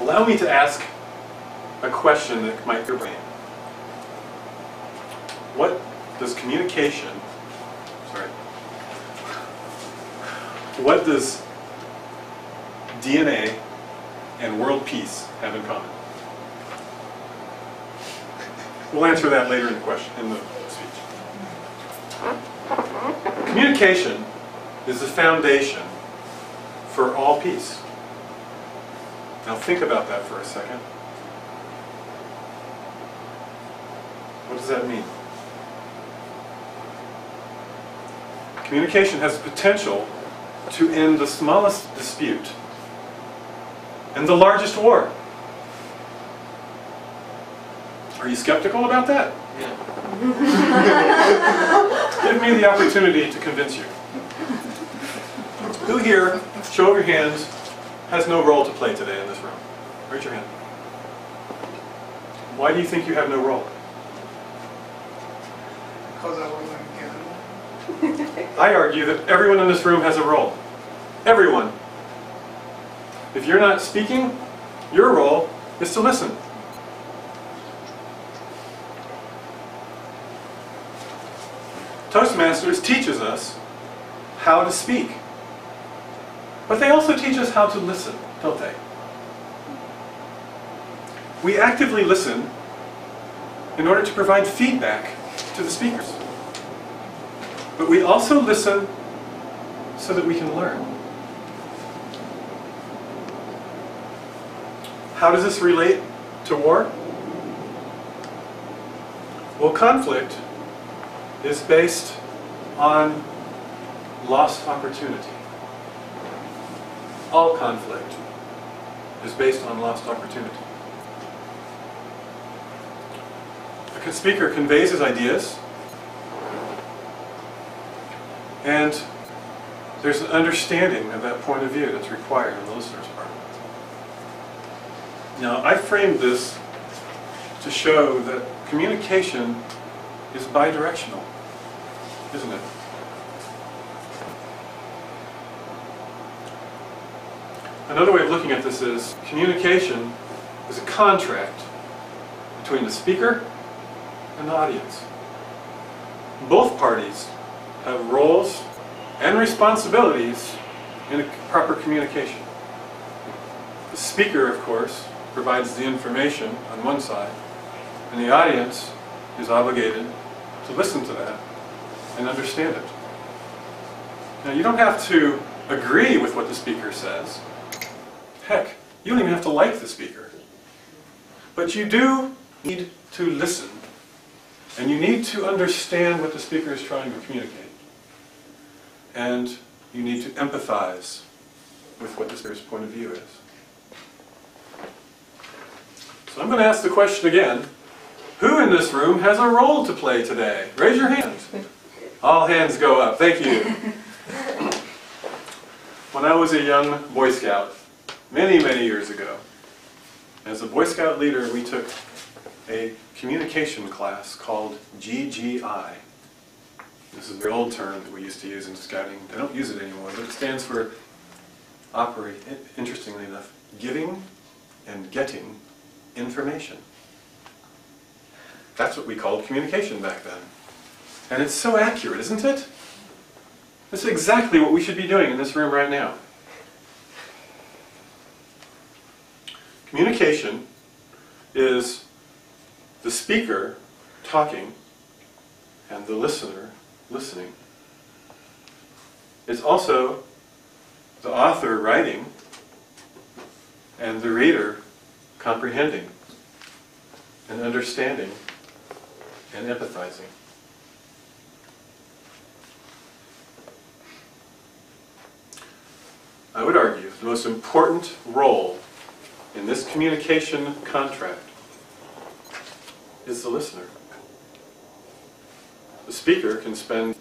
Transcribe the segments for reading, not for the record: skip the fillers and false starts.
allow me to ask a question that might your brain. What does communication, what does DNA and world peace have in common? We'll answer that later in the question, in the speech. Communication is the foundation for all peace. Now think about that for a second. What does that mean? Communication has the potential to end the smallest dispute and the largest war. Are you skeptical about that? Yeah. Give me the opportunity to convince you. Who here, show of your hands, has no role to play today in this room? Raise your hand. Why do you think you have no role? Because I wasn't given. I argue that everyone in this room has a role. Everyone. If you're not speaking, your role is to listen. Toastmasters teaches us how to speak. But they also teach us how to listen, don't they? We actively listen in order to provide feedback to the speakers. But we also listen so that we can learn. How does this relate to war? Well, conflict is based on lost opportunity. All conflict is based on lost opportunity. A speaker conveys his ideas, and there's an understanding of that point of view that's required on the listener's part. Now, I framed this to show that communication is bidirectional, isn't it? Another way of looking at this is communication is a contract between the speaker and the audience. Both parties have roles and responsibilities in a proper communication. The speaker, of course, provides the information on one side, and the audience is obligated to listen to that and understand it. Now, you don't have to agree with what the speaker says. Heck, you don't even have to like the speaker. But you do need to listen, and you need to understand what the speaker is trying to communicate. And you need to empathize with what the speaker's point of view is. So I'm going to ask the question again. Who in this room has a role to play today? Raise your hands. All hands go up. Thank you. When I was a young Boy Scout, many, many years ago, as a Boy Scout leader, we took a communication class called GGI. This is the old term that we used to use in scouting. They don't use it anymore, but it stands for, interestingly enough, giving and getting information. That's what we called communication back then. And it's so accurate, isn't it? This is exactly what we should be doing in this room right now. Communication is the speaker talking and the listener listening. It's also the author writing and the reader comprehending and understanding and empathizing. I would argue the most important role in this communication contract is the listener. The speaker can spend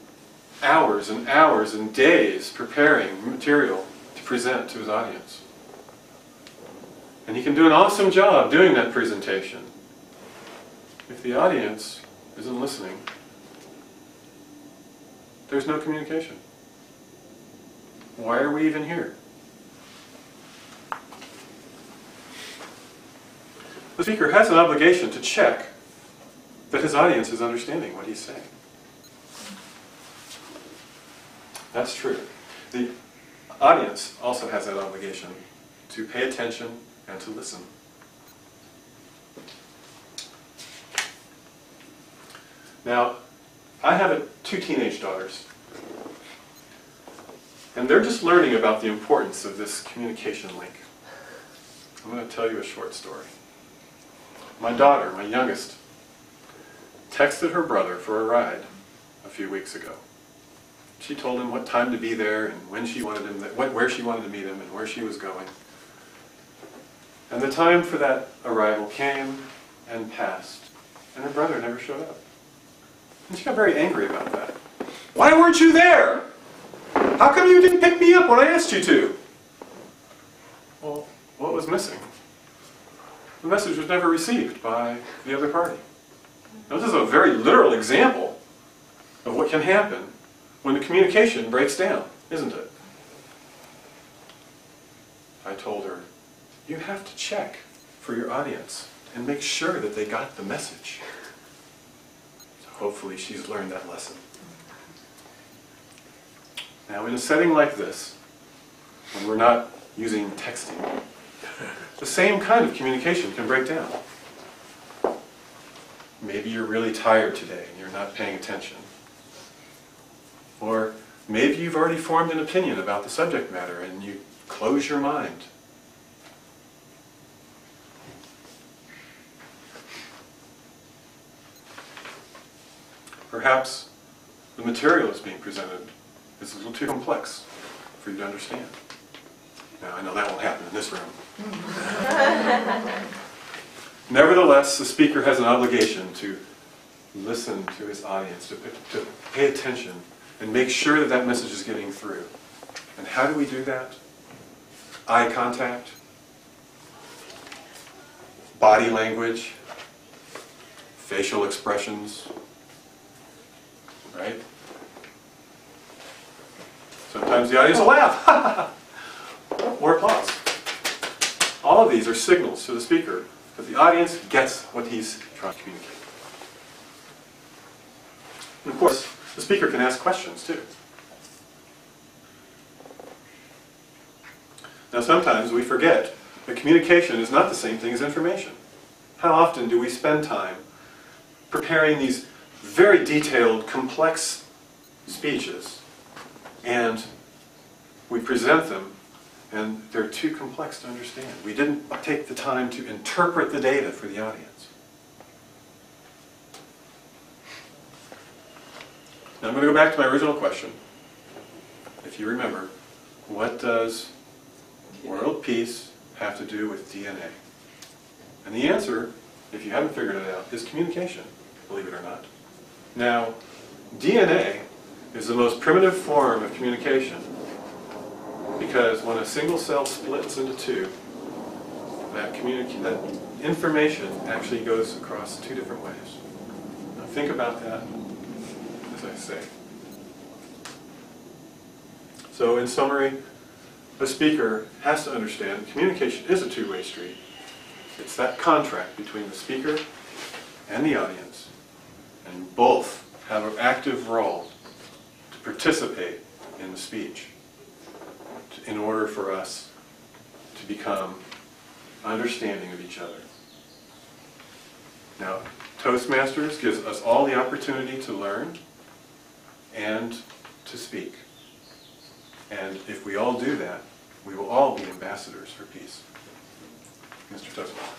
hours and hours and days preparing material to present to his audience. And he can do an awesome job doing that presentation. If the audience isn't listening, there's no communication. Why are we even here? the speaker has an obligation to check that his audience is understanding what he's saying. That's true. The audience also has that obligation to pay attention and to listen. Now, I have two teenage daughters, and they're just learning about the importance of this communication link. I'm going to tell you a short story. My daughter, my youngest, texted her brother for a ride a few weeks ago. She told him what time to be there and when she wanted him, where she wanted to meet him and where she was going. And the time for that arrival came and passed, and her brother never showed up. And she got very angry about that. Why weren't you there? How come you didn't pick me up when I asked you to? Well, what was missing? The message was never received by the other party. Now, this is a very literal example of what can happen when the communication breaks down, isn't it? I told her, you have to check for your audience and make sure that they got the message. So hopefully she's learned that lesson. Now, in a setting like this, when we're not using texting, the same kind of communication can break down. Maybe you're really tired today and you're not paying attention. Or maybe you've already formed an opinion about the subject matter and you close your mind. Perhaps the material that's being presented is a little too complex for you to understand. Now, I know that won't happen in this room. Nevertheless, the speaker has an obligation to listen to his audience, to pay attention, and make sure that that message is getting through. And how do we do that? Eye contact, body language, facial expressions, right? Sometimes the audience will laugh, or applause. All of these are signals to the speaker that the audience gets what he's trying to communicate. And of course, the speaker can ask questions too. Now, sometimes we forget that communication is not the same thing as information. How often do we spend time preparing these very detailed, complex speeches, and we present them, and they're too complex to understand. We didn't take the time to interpret the data for the audience. Now I'm going to go back to my original question. If you remember, what does world peace have to do with DNA? And the answer, if you haven't figured it out, is communication, believe it or not. Now, DNA is the most primitive form of communication because when a single cell splits into two, that information actually goes across two different ways. Now think about that as I say. So in summary, the speaker has to understand communication is a two-way street. It's that contract between the speaker and the audience, and both have an active role to participate in the speech in order for us to become understanding of each other. Now, Toastmasters gives us all the opportunity to learn and to speak. And if we all do that, we will all be ambassadors for peace. Mr. Toastmaster.